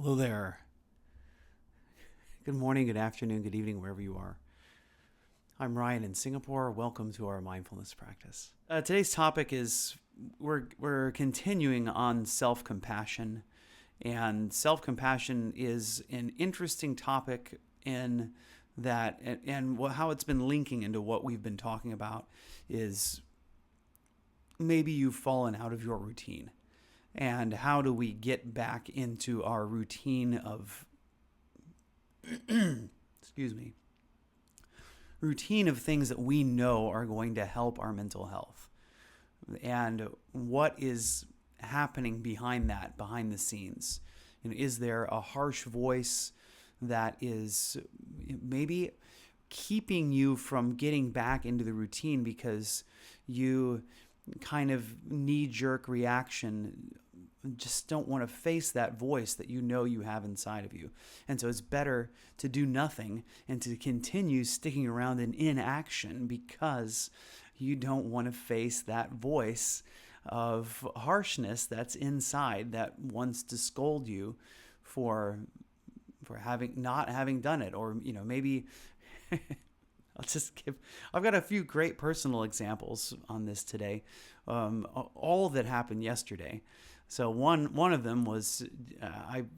Hello there. Good morning, good afternoon, good evening, wherever you are. I'm Ryan in Singapore. Welcome to our mindfulness practice. Today's topic is we're continuing on self-compassion, and self-compassion is an interesting topic in that, and how it's been linking into what we've been talking about is maybe you've fallen out of your routine. And how do we get back into our routine of excuse me, routine of things that we know are going to help our mental health? And what is happening behind that, behind the scenes? Is there a harsh voice that is maybe keeping you from getting back into the routine because you kind of knee-jerk reaction, just don't want to face that voice that you know you have inside of you? And so it's better to do nothing and to continue sticking around in inaction because you don't want to face that voice of harshness that's inside that wants to scold you for not having done it. Or maybe I've got a few great personal examples on this today. All that happened yesterday. So one of them was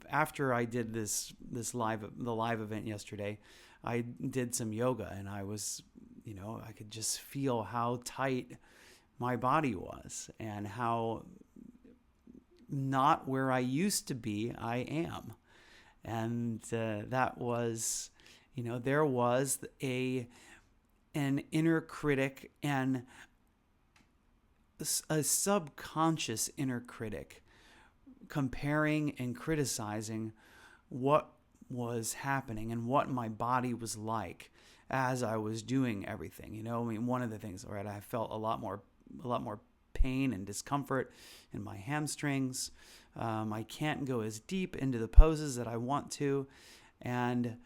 after I did the live event yesterday, I did some yoga, and I was, I could just feel how tight my body was and how not where I used to be I am. And that was, there was an inner critic and a subconscious inner critic comparing and criticizing what was happening and what my body was like as I was doing everything. One of the things, right, I felt a lot more pain and discomfort in my hamstrings. I can't go as deep into the poses that I want to, and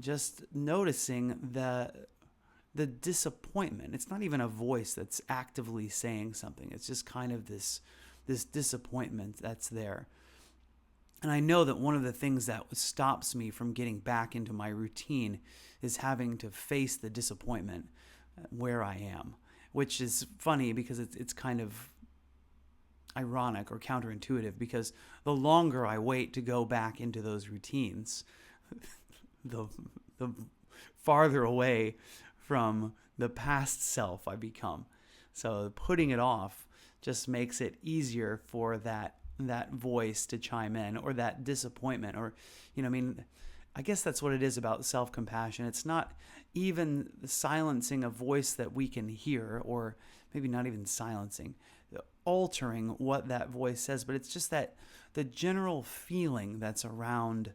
just noticing the disappointment. It's not even a voice that's actively saying something. It's just kind of this disappointment that's there. And I know that one of the things that stops me from getting back into my routine is having to face the disappointment where I am, which is funny because it's kind of ironic or counterintuitive, because the longer I wait to go back into those routines, the farther away from the past self I become. So putting it off just makes it easier for that voice to chime in, or that disappointment, or I guess that's what it is about self-compassion. It's not even silencing a voice that we can hear, or maybe not even silencing, altering what that voice says, but it's just that the general feeling that's around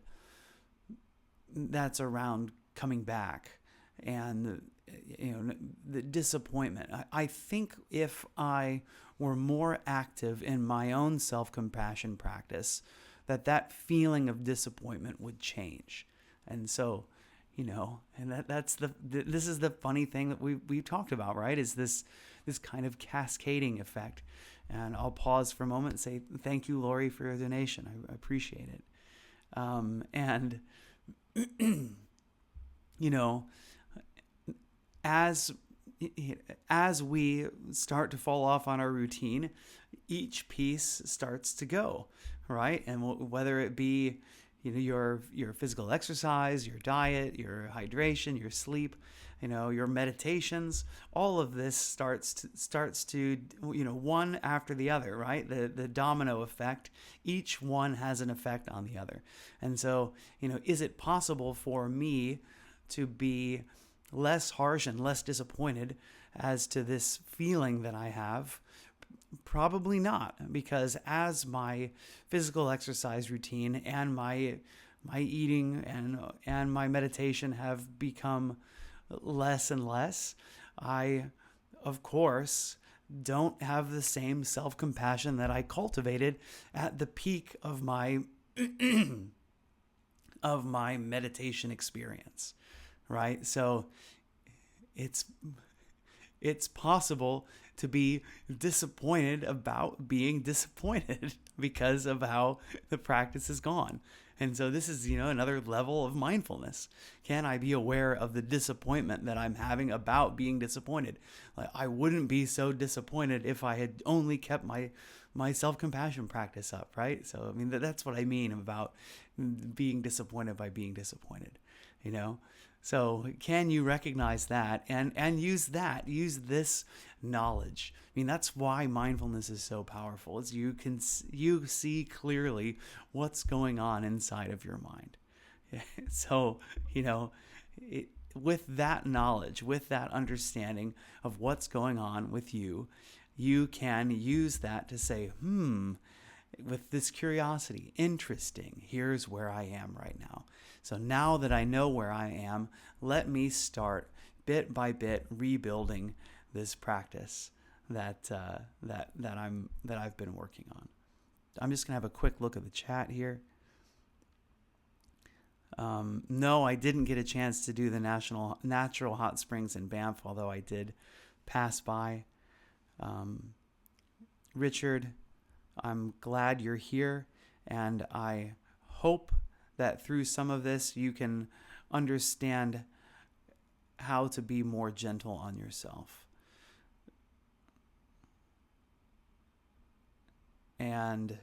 coming back, and the disappointment. I think if I were more active in my own self-compassion practice, that feeling of disappointment would change. And so, and this is the funny thing that we talked about, right? Is this kind of cascading effect. And I'll pause for a moment and say, thank you, Lori, for your donation. I appreciate it. And as we start to fall off on our routine, each piece starts to go, right? And whether it be your physical exercise, your diet, your hydration, your sleep, your meditations, all of this starts to one after the other, right? The domino effect. Each one has an effect on the other. And so, is it possible for me to be less harsh and less disappointed as to this feeling that I have? Probably not, because as my physical exercise routine and my eating and my meditation have become less and less, I, of course, don't have the same self-compassion that I cultivated at the peak of my meditation experience, right? So it's possible to be disappointed about being disappointed. because of how the practice has gone. And so this is, another level of mindfulness. Can I be aware of the disappointment that I'm having about being disappointed? Like, I wouldn't be so disappointed if I had only kept my self-compassion practice up, right? So, I mean, that's what I mean about being disappointed by being disappointed, So can you recognize that and use this knowledge? I mean, that's why mindfulness is so powerful. Is you see clearly what's going on inside of your mind. So, with that knowledge, with that understanding of what's going on with you, you can use that to say, with this curiosity, interesting, here's where I am right now. So now that I know where I am, let me start bit by bit rebuilding this practice that I've been working on. I'm just gonna have a quick look at the chat here. No, I didn't get a chance to do the natural hot springs in Banff, although I did pass by. Richard, I'm glad you're here, and I hope that through some of this you can understand how to be more gentle on yourself. And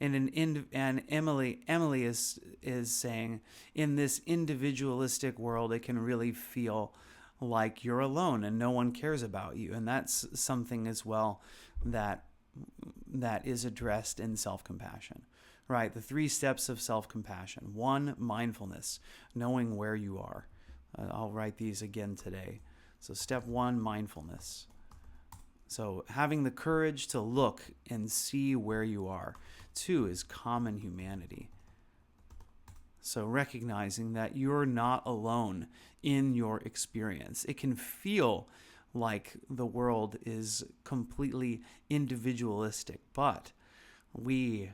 Emily is saying, in this individualistic world, it can really feel like you're alone and no one cares about you. And that's something as well that is addressed in self-compassion, right? The 3 steps of self-compassion. 1, mindfulness, knowing where you are. I'll write these again today. So step 1, mindfulness. So having the courage to look and see where you are. 2 is common humanity. So recognizing that you're not alone in your experience. It can feel like the world is completely individualistic, but we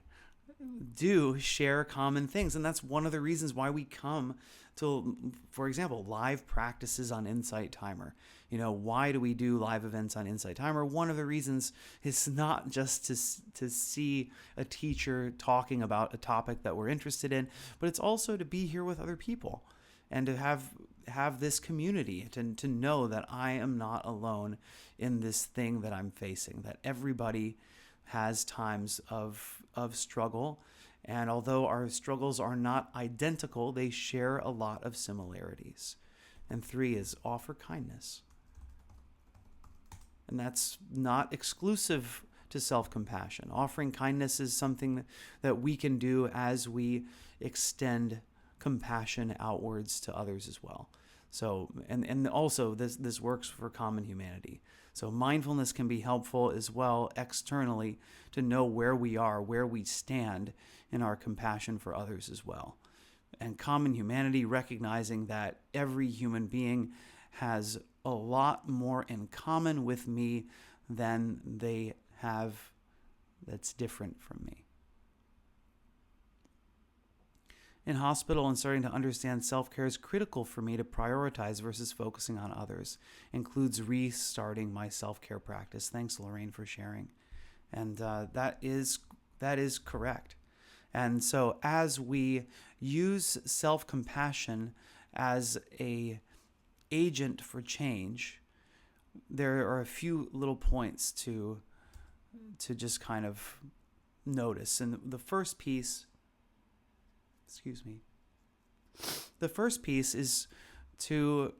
do share common things. And that's one of the reasons why we come to, for example, live practices on Insight Timer. Why do we do live events on Insight Timer? One of the reasons is not just to see a teacher talking about a topic that we're interested in, but it's also to be here with other people and to have this community, to know that I am not alone in this thing that I'm facing, that everybody has times of struggle. And although our struggles are not identical, they share a lot of similarities. And 3 is offer kindness. And that's not exclusive to self-compassion. Offering kindness is something that we can do as we extend compassion outwards to others as well. So, and also this works for common humanity. So mindfulness can be helpful as well externally to know where we are, where we stand in our compassion for others as well. And common humanity, recognizing that every human being has a lot more in common with me than they have that's different from me. In hospital and starting to understand self-care is critical for me to prioritize versus focusing on others. Includes restarting my self-care practice. Thanks, Lorraine, for sharing. And that is correct. And so as we use self-compassion as a agent for change, there are a few little points to just kind of notice. And the first piece is to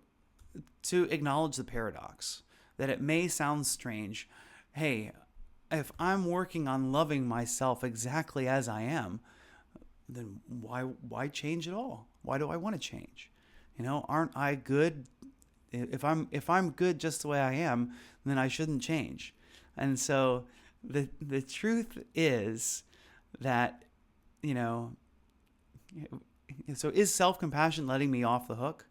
acknowledge the paradox, that it may sound strange. Hey, if I'm working on loving myself exactly as I am, then why change at all? Why do I want to change? Aren't I good? If I'm good just the way I am, then I shouldn't change. And so the truth is that, so is self-compassion letting me off the hook?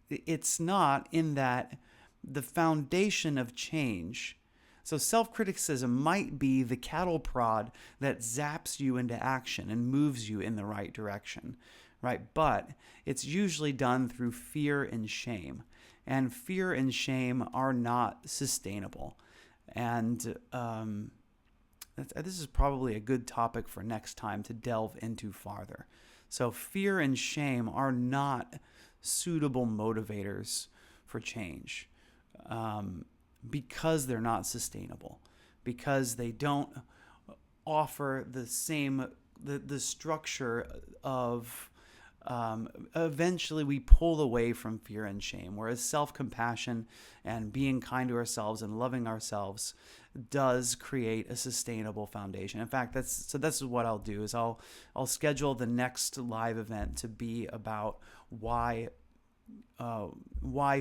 It's not, in that the foundation of change. So self-criticism might be the cattle prod that zaps you into action and moves you in the right direction, right? But it's usually done through fear and shame. And fear and shame are not sustainable. And this is probably a good topic for next time to delve into farther. So fear and shame are not suitable motivators for change, because they're not sustainable, because they don't offer the structure of, eventually we pull away from fear and shame, whereas self-compassion and being kind to ourselves and loving ourselves does create a sustainable foundation. In fact, this is what I'll do is I'll schedule the next live event to be about why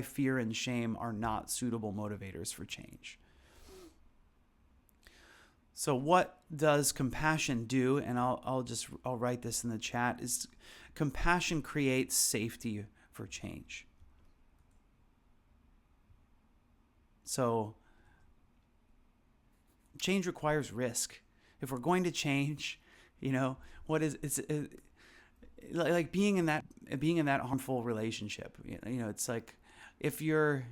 fear and shame are not suitable motivators for change. So what does compassion do? And I'll write this in the chat. Is compassion creates safety for change. So change requires risk. If we're going to change, it's like being in that harmful relationship. It's like if you're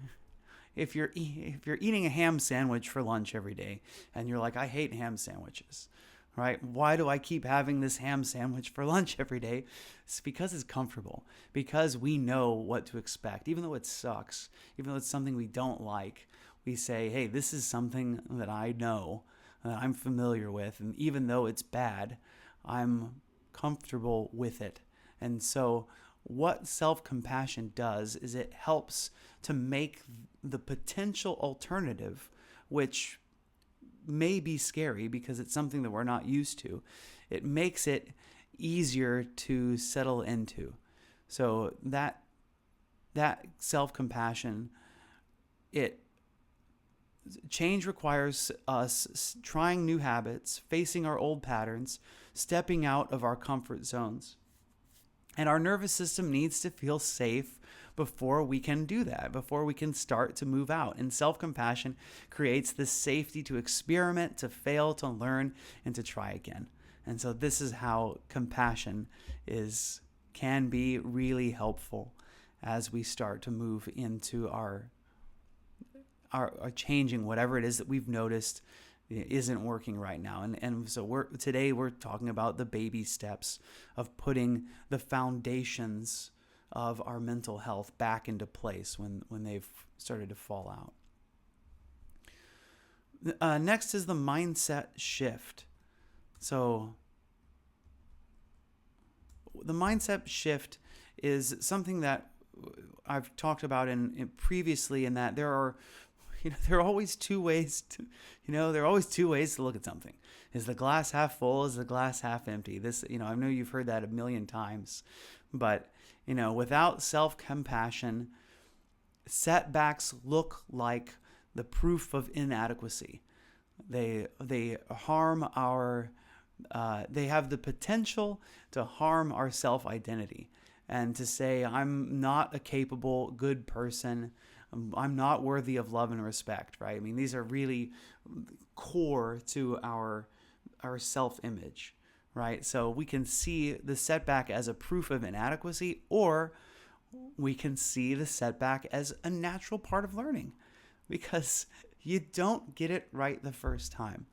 eating a ham sandwich for lunch every day and you're like, I hate ham sandwiches, right? Why do I keep having this ham sandwich for lunch every day? It's because it's comfortable, because we know what to expect. Even though it sucks, even though it's something we don't like, we say, hey, this is something that I know, that I'm familiar with. And even though it's bad, I'm comfortable with it. And so what self-compassion does is it helps to make the potential alternative, which may be scary because it's something that we're not used to, it makes it easier to settle into. So that self-compassion, change requires us trying new habits, facing our old patterns, stepping out of our comfort zones. And our nervous system needs to feel safe before we can do that, before we can start to move out. And self-compassion creates the safety to experiment, to fail, to learn, and to try again. And so this is how compassion can be really helpful as we start to move into our changing whatever it is that we've noticed isn't working right now. And so today we're talking about the baby steps of putting the foundations of our mental health back into place when they've started to fall out. Next is the mindset shift. So the mindset shift is something that I've talked about in previously, in that there are always two ways to look at something. Is the glass half full? Is the glass half empty? This, I know you've heard that a million times, but without self-compassion, setbacks look like the proof of inadequacy. They harm they have the potential to harm our self-identity and to say, I'm not a capable, good person. I'm not worthy of love and respect, right? I mean, these are really core to our self-image, right? So we can see the setback as a proof of inadequacy, or we can see the setback as a natural part of learning, because you don't get it right the first time.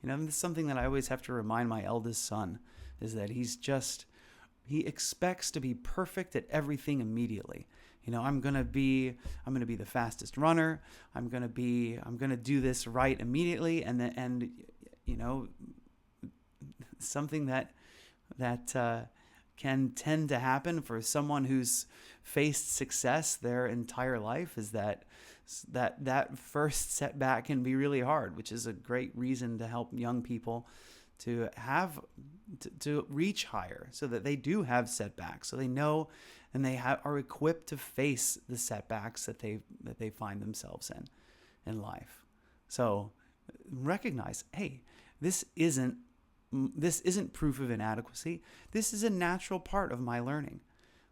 This is something that I always have to remind my eldest son, is that he expects to be perfect at everything immediately. I'm gonna be the fastest runner. I'm gonna do this right immediately, and something that can tend to happen for someone who's faced success their entire life is that first setback can be really hard, which is a great reason to help young people to reach higher, so that they do have setbacks, so they know and they are equipped to face the setbacks that they find themselves in life. So recognize, hey, this isn't proof of inadequacy. This is a natural part of my learning.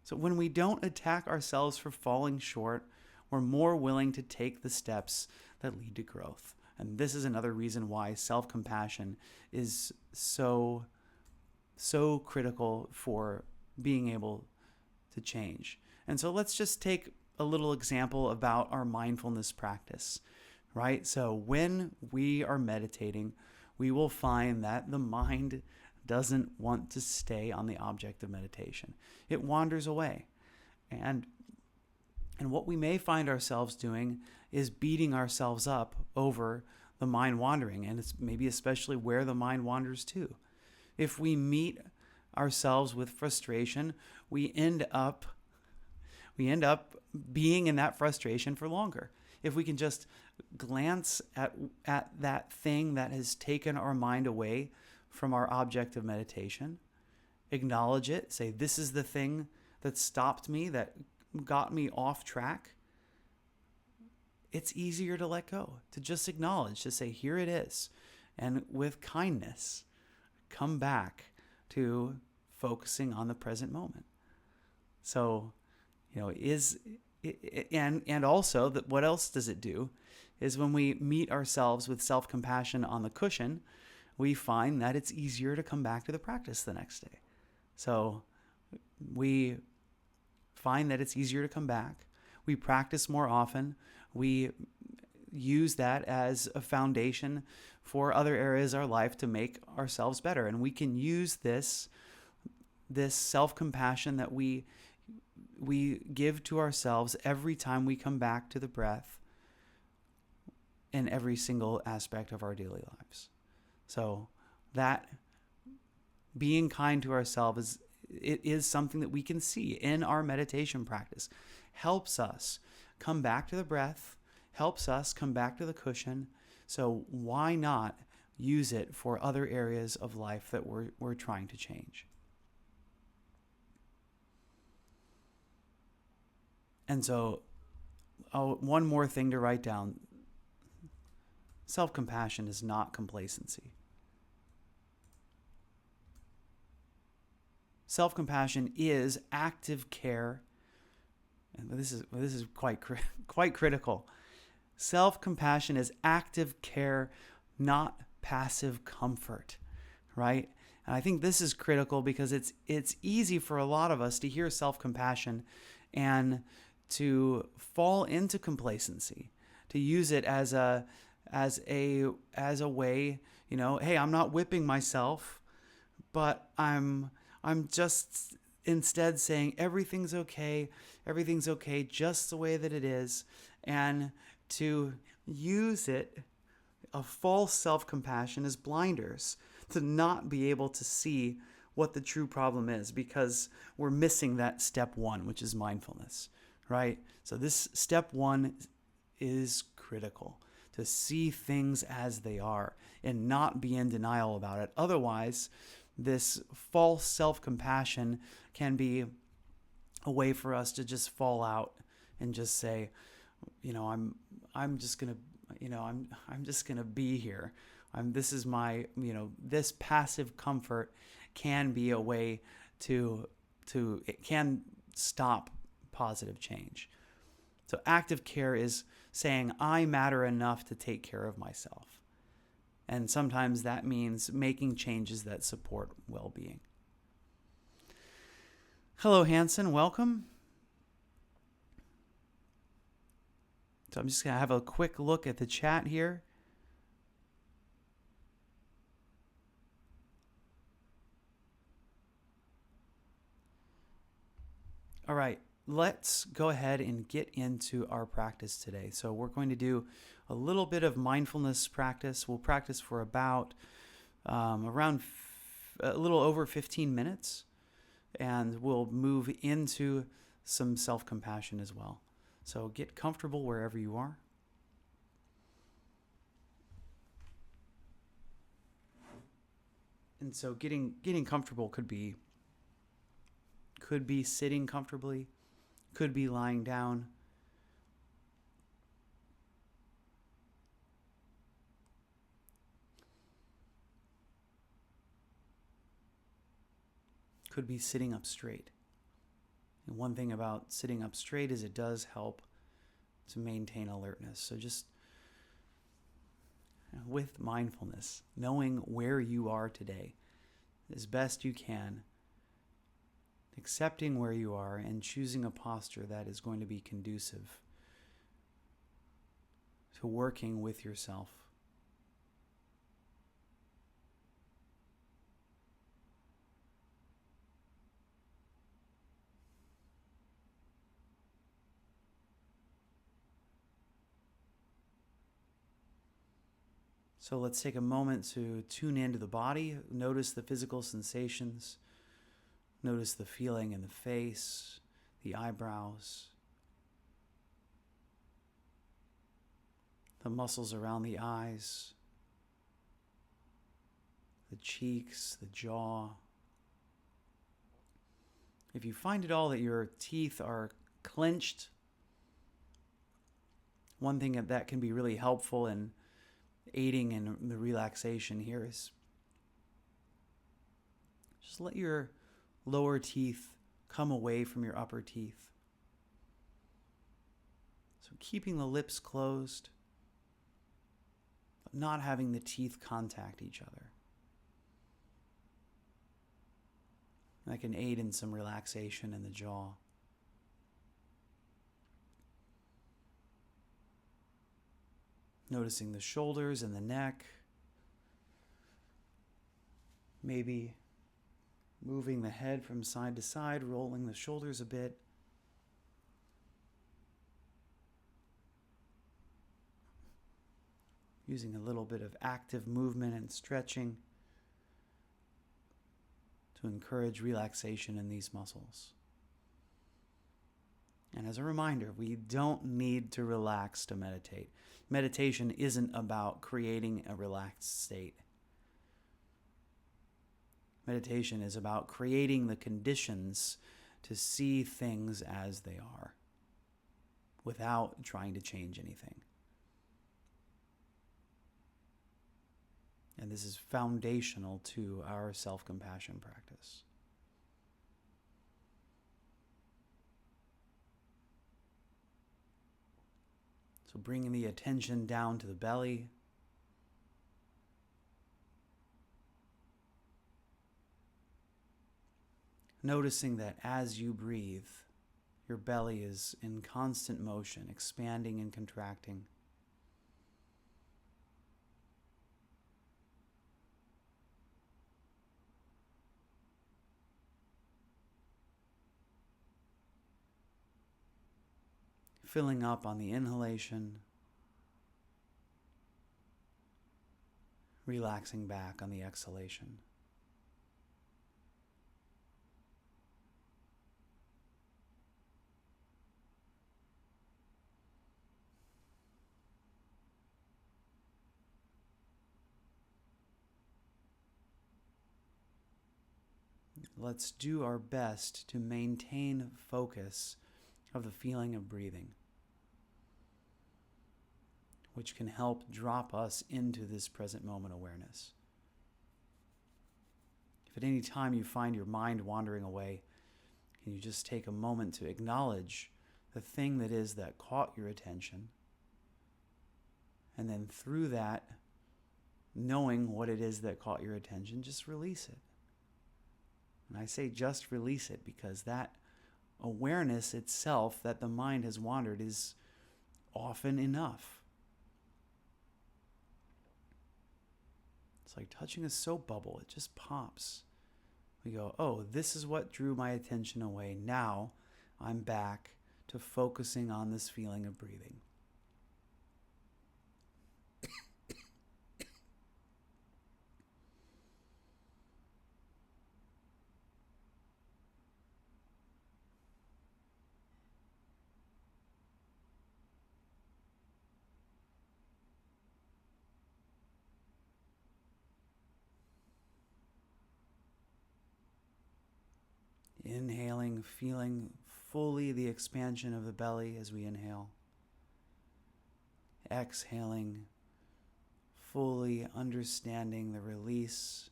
So when we don't attack ourselves for falling short, we're more willing to take the steps that lead to growth. And this is another reason why self-compassion is so critical for being able to change. And so let's just take a little example about our mindfulness practice, right? So when we are meditating, we will find that the mind doesn't want to stay on the object of meditation. It wanders away. And what we may find ourselves doing is beating ourselves up over the mind wandering, and it's maybe especially where the mind wanders to. If we meet ourselves with frustration, we end up being in that frustration for longer. If we can just glance at that thing that has taken our mind away from our object of meditation, acknowledge it, say, this is the thing that stopped me, that got me off track, it's easier to let go, to just acknowledge, to say, here it is. And with kindness, come back to focusing on the present moment. So, and also that what else does it do is when we meet ourselves with self-compassion on the cushion, we find that it's easier to come back to the practice the next day. So we find that it's easier to come back. We practice more often. We use that as a foundation for other areas of our life to make ourselves better. And we can use this self-compassion that we give to ourselves every time we come back to the breath in every single aspect of our daily lives. So that being kind to ourselves is something that we can see in our meditation practice. Helps us come back to the breath, helps us come back to the cushion. So why not use it for other areas of life that we're trying to change? And so, one more thing to write down. Self-compassion is not complacency. Self-compassion is active care. And this is quite critical. Self-compassion is active care, not passive comfort, right? And I think this is critical because it's easy for a lot of us to hear self-compassion and to fall into complacency, to use it as a way, hey, I'm not whipping myself, but I'm just instead saying everything's okay just the way that it is, and to use it, a false self-compassion, as blinders to not be able to see what the true problem is, because we're missing that step one, which is mindfulness, right? So this step one is critical, to see things as they are and not be in denial about it. Otherwise, this false self-compassion can be a way for us to just fall out and just say, I'm just gonna be here. This is my, this passive comfort can be a way to it can stop positive change. So active care is saying, I matter enough to take care of myself. And sometimes that means making changes that support well-being. Hello, Hanson. Welcome. So I'm just going to have a quick look at the chat here. All right, let's go ahead and get into our practice today. So we're going to do a little bit of mindfulness practice. We'll practice for about around a little over 15 minutes, and we'll move into some self-compassion as well. So get comfortable wherever you are. And so getting comfortable could be sitting comfortably, could be lying down. Could be sitting up straight. And one thing about sitting up straight is it does help to maintain alertness. So just with mindfulness, knowing where you are today as best you can, accepting where you are and choosing a posture that is going to be conducive to working with yourself. So let's take a moment to tune into the body. Notice the physical sensations. Notice the feeling in the face, the eyebrows, the muscles around the eyes, the cheeks, the jaw. If you find at all that your teeth are clenched, one thing that can be really helpful in aiding in the relaxation here is just let your lower teeth come away from your upper teeth. So keeping the lips closed, but not having the teeth contact each other. That can aid in some relaxation in the jaw. Noticing the shoulders and the neck. Maybe moving the head from side to side, rolling the shoulders a bit. Using a little bit of active movement and stretching to encourage relaxation in these muscles. And as a reminder, we don't need to relax to meditate. Meditation isn't about creating a relaxed state. Meditation is about creating the conditions to see things as they are without trying to change anything. And this is foundational to our self-compassion practice. So bringing the attention down to the belly. Noticing that as you breathe, your belly is in constant motion, expanding and contracting. Filling up on the inhalation, relaxing back on the exhalation. Let's do our best to maintain focus of the feeling of breathing, which can help drop us into this present moment awareness. If at any time you find your mind wandering away, can you just take a moment to acknowledge the thing that caught your attention, and then through that, knowing what it is that caught your attention, just release it. And I say just release it because that awareness itself that the mind has wandered is often enough. It's like touching a soap bubble. It just pops. We go, oh, this is what drew my attention away. Now I'm back to focusing on this feeling of breathing. Inhaling, feeling fully the expansion of the belly as we inhale. Exhaling, fully understanding the release,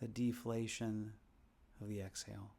the deflation of the exhale.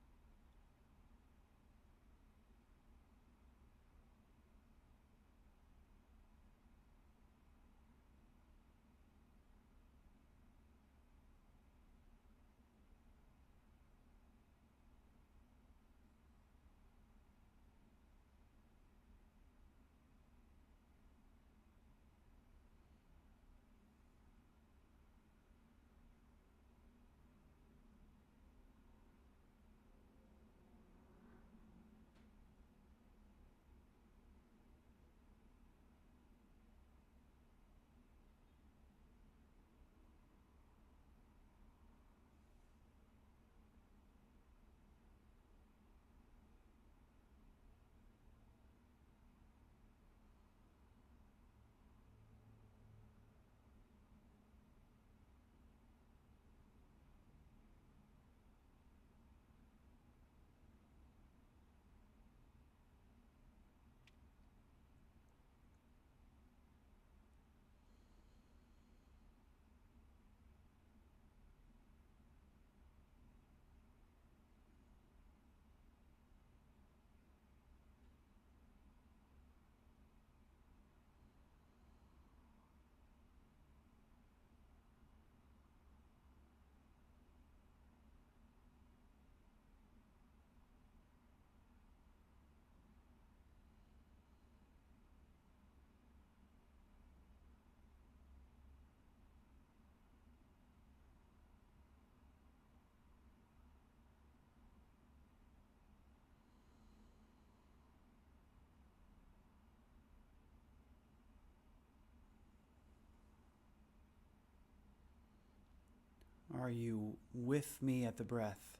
Are you with me at the breath?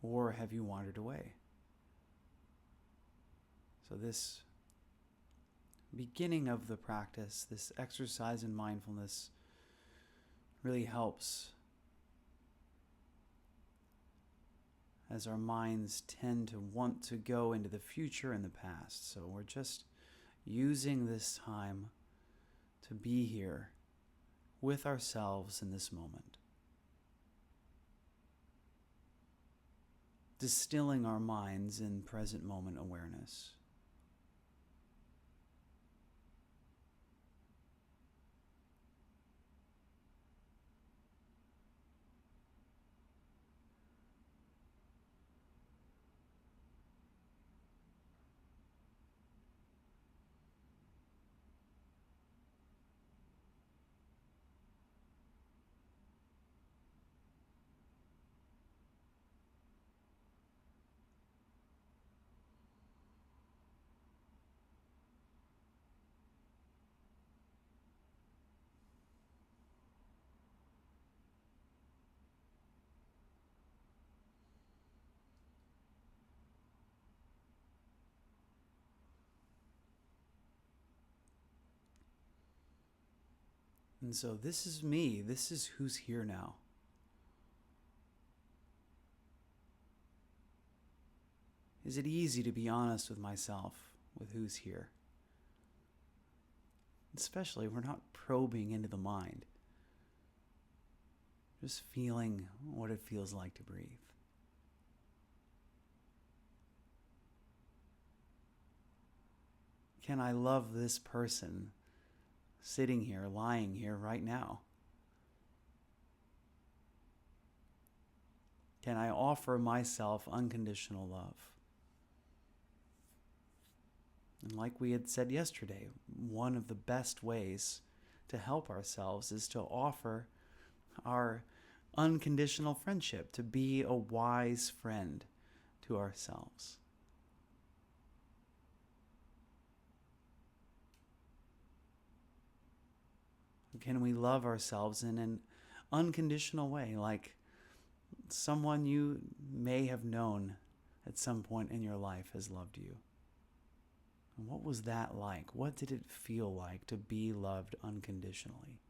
Or have you wandered away? So this beginning of the practice, this exercise in mindfulness, really helps as our minds tend to want to go into the future and the past. So we're just using this time to be here with ourselves in this moment, distilling our minds in present moment awareness. And so this is me. This is who's here now. Is it easy to be honest with myself, with who's here? Especially, we're not probing into the mind. Just feeling what it feels like to breathe. Can I love this person sitting here, lying here right now? Can I offer myself unconditional love? And like we had said yesterday, one of the best ways to help ourselves is to offer our unconditional friendship, to be a wise friend to ourselves. Can we love ourselves in an unconditional way, like someone you may have known at some point in your life has loved you? And what was that like? What did it feel like to be loved unconditionally?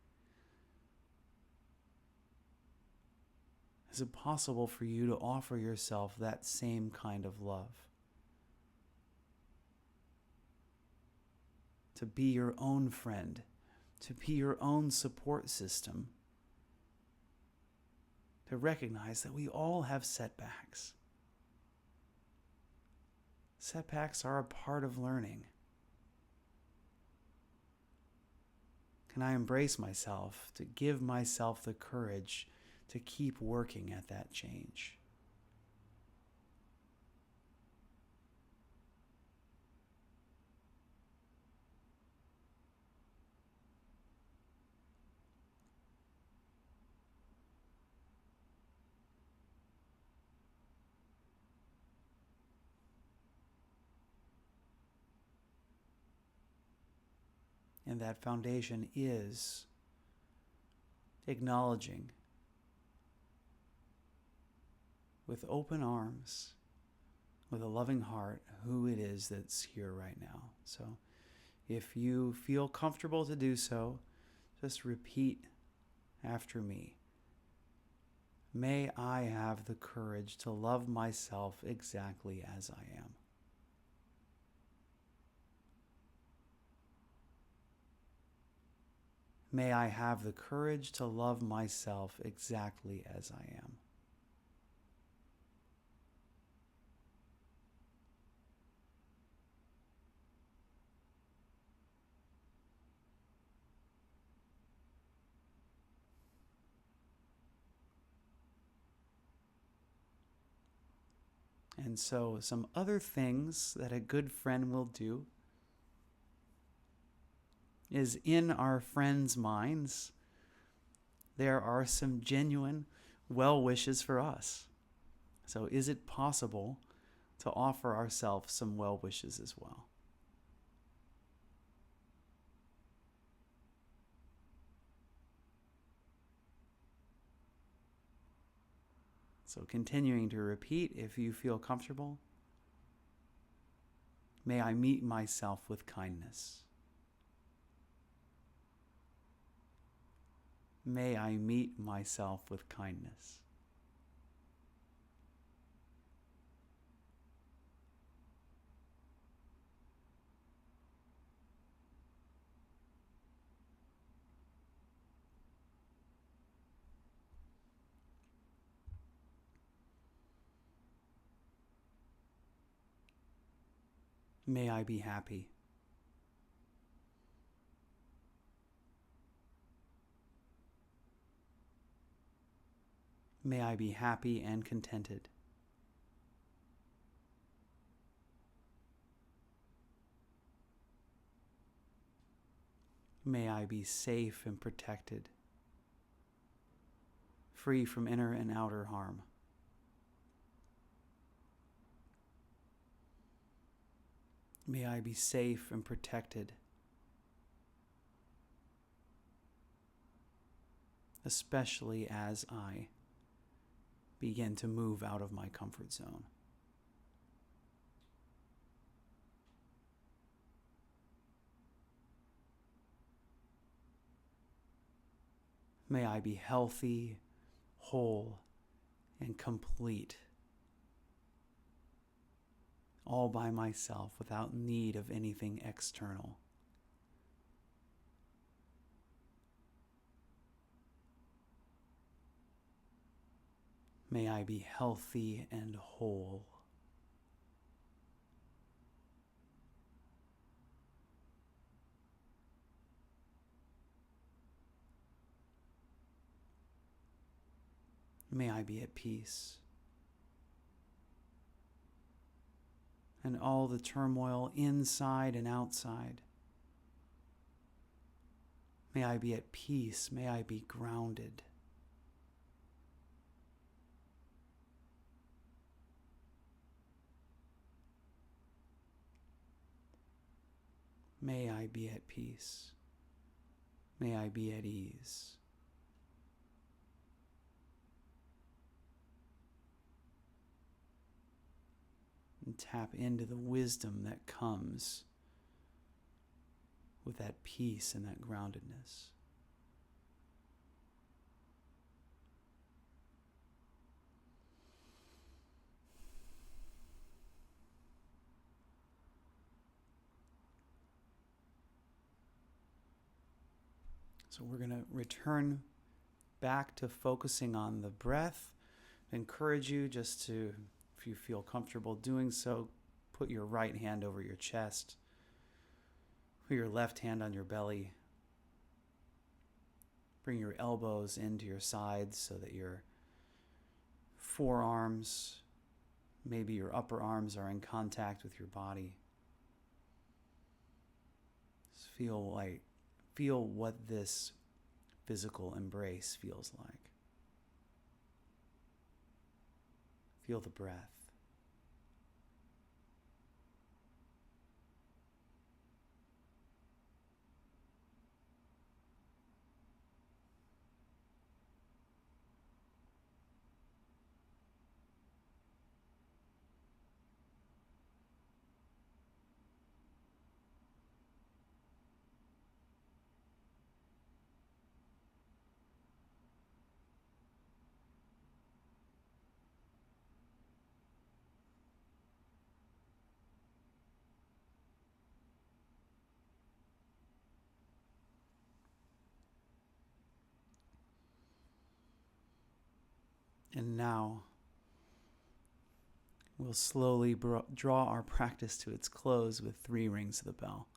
Is it possible for you to offer yourself that same kind of love? To be your own friend, to be your own support system, to recognize that we all have setbacks. Setbacks are a part of learning. Can I embrace myself, to give myself the courage to keep working at that change? And that foundation is acknowledging with open arms, with a loving heart, who it is that's here right now. So if you feel comfortable to do so, just repeat after me. May I have the courage to love myself exactly as I am. May I have the courage to love myself exactly as I am. And so some other things that a good friend will do is, in our friends' minds, there are some genuine well wishes for us. So is it possible to offer ourselves some well wishes as well? So continuing to repeat if you feel comfortable. May I meet myself with kindness. May I meet myself with kindness. May I be happy. May I be happy and contented. May I be safe and protected, free from inner and outer harm. May I be safe and protected, especially as I begin to move out of my comfort zone. May I be healthy, whole, and complete, all by myself without need of anything external. May I be healthy and whole. May I be at peace. And all the turmoil inside and outside. May I be at peace. May I be grounded. May I be at peace. May I be at ease. And tap into the wisdom that comes with that peace and that groundedness. So we're going to return back to focusing on the breath. I encourage you just to, if you feel comfortable doing so, put your right hand over your chest, put your left hand on your belly, bring your elbows into your sides so that your forearms, maybe your upper arms are in contact with your body. Just feel what this physical embrace feels like. Feel the breath. And now, we'll slowly draw our practice to its close with 3 rings of the bell.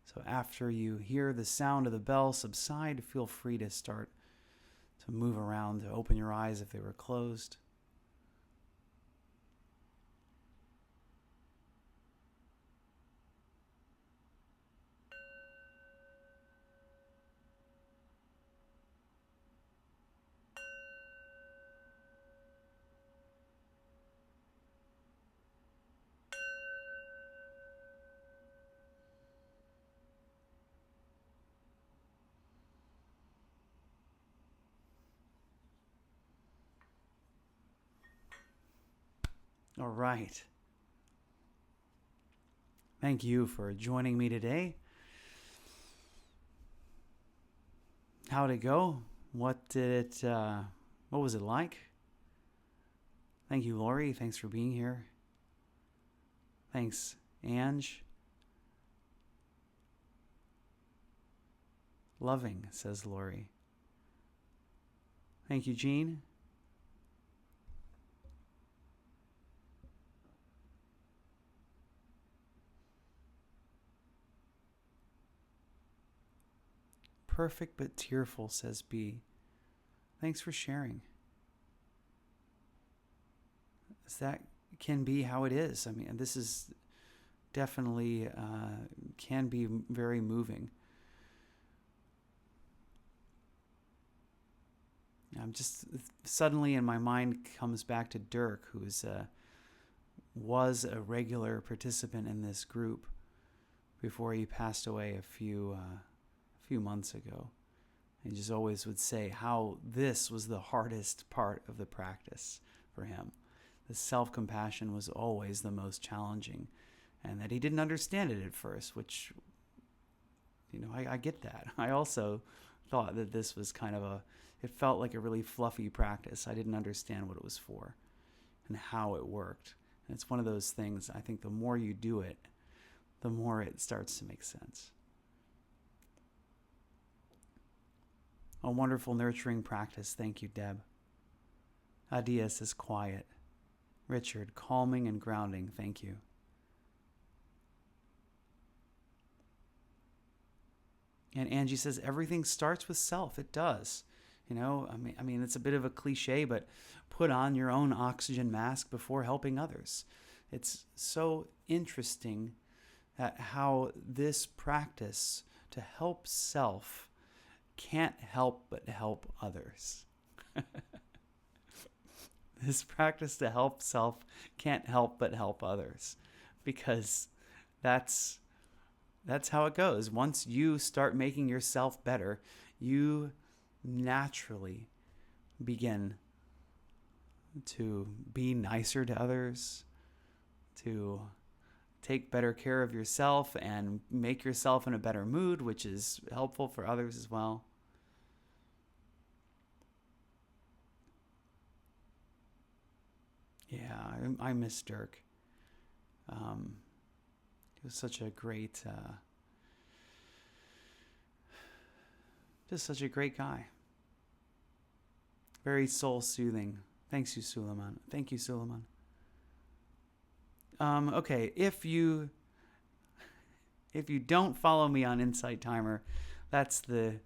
So after you hear the sound of the bell subside, feel free to start to move around, to open your eyes if they were closed. All right. Thank you for joining me today. How'd it go? What was it like? Thank you, Lori. Thanks for being here. Thanks, Ange. Loving, says Lori. Thank you, Jean. Perfect but tearful, says B. Thanks for sharing. That can be how it is. I mean, this is definitely can be very moving. I'm just suddenly in my mind comes back to Dirk, who was a regular participant in this group before he passed away a few months ago. He just always would say how this was the hardest part of the practice for him. The self-compassion was always the most challenging, and that he didn't understand it at first, which, I get that. I also thought that this was it felt like a really fluffy practice. I didn't understand what it was for and how it worked. And it's one of those things, I think the more you do it, the more it starts to make sense. A wonderful nurturing practice. Thank you, Deb. Adias is quiet. Richard, calming and grounding. Thank you. And Angie says, everything starts with self. It does. I mean, it's a bit of a cliche, but put on your own oxygen mask before helping others. It's so interesting at how this practice to help self can't help but help others. This practice to help self can't help but help others, because that's how it goes. Once you start making yourself better, you naturally begin to be nicer to others, to take better care of yourself and make yourself in a better mood, which is helpful for others as well. Yeah, I miss Dirk. He was such a great, just such a great guy. Very soul-soothing. Thanks you, Suleiman. Thank you, Suleiman. Okay, if you don't follow me on Insight Timer, that's the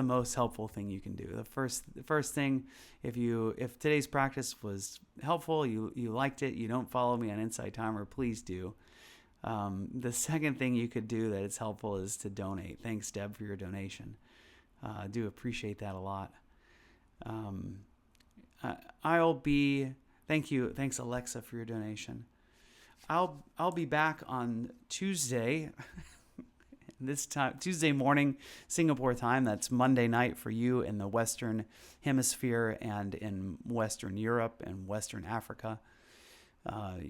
most helpful thing you can do. The first thing, if today's practice was helpful, you liked it, you don't follow me on Insight Timer, please do. The second thing you could do that is helpful is to donate. Thanks, Deb, for your donation. I do appreciate that a lot. Thanks, Alexa, for your donation. I'll be back on Tuesday. This time, Tuesday morning, Singapore time. That's Monday night for you in the Western Hemisphere and in Western Europe and Western Africa. I'll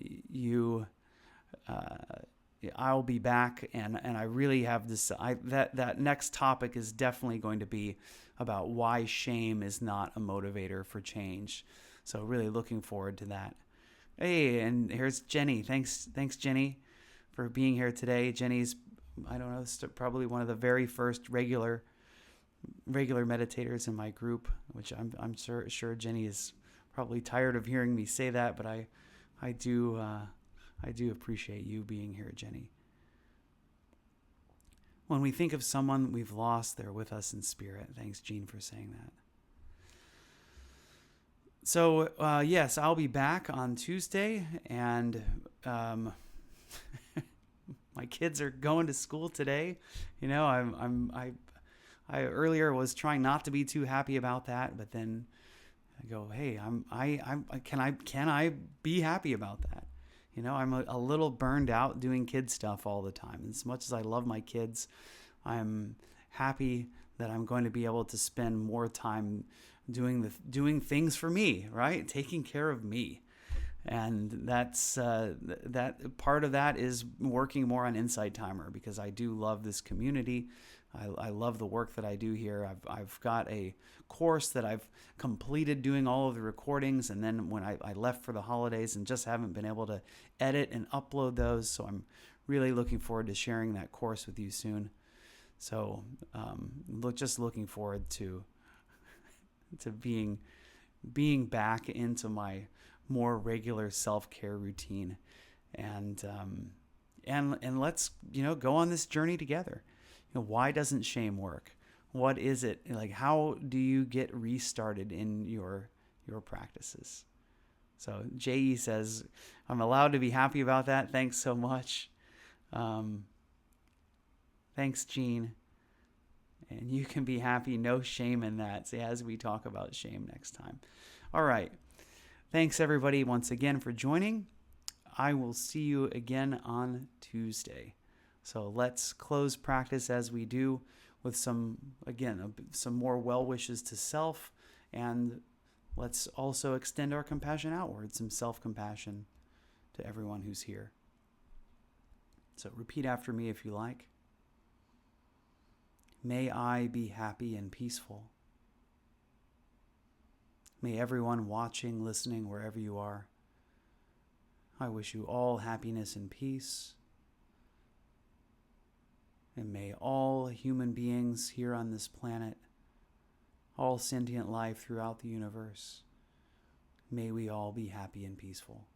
be back, and I really have this. That next topic is definitely going to be about why shame is not a motivator for change. So really looking forward to that. Hey, and here's Jenny. Thanks, Jenny, for being here today. Jenny's, I don't know, probably one of the very first regular meditators in my group, which I'm sure Jenny is probably tired of hearing me say that, but I do appreciate you being here, Jenny. When we think of someone we've lost, they're with us in spirit. Thanks, Jean, for saying that. So, yes, I'll be back on Tuesday, and my kids are going to school today. I earlier was trying not to be too happy about that, but then I go, hey, can I be happy about that? I'm a little burned out doing kid stuff all the time. As much as I love my kids, I'm happy that I'm going to be able to spend more time doing things for me, right? Taking care of me. And that part of that is working more on Insight Timer, because I do love this community. I love the work that I do here. I've got a course that I've completed doing all of the recordings, and then when I left for the holidays and just haven't been able to edit and upload those. So I'm really looking forward to sharing that course with you soon. So just looking forward to being back into my more regular self-care routine, and let's go on this journey together. Why doesn't shame work? What is it like? How do you get restarted in your practices? So JE says, I'm allowed to be happy about that. Thanks so much. Thanks, Jean. And you can be happy, no shame in that, as we talk about shame next time. All right. Thanks, everybody, once again for joining. I will see you again on Tuesday. So let's close practice as we do with some more well wishes to self, and let's also extend our compassion outward, some self-compassion to everyone who's here. So repeat after me if you like. May I be happy and peaceful. May everyone watching, listening, wherever you are, I wish you all happiness and peace. And may all human beings here on this planet, all sentient life throughout the universe, may we all be happy and peaceful.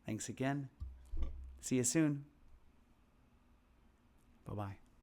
Thanks again. See you soon. Bye-bye.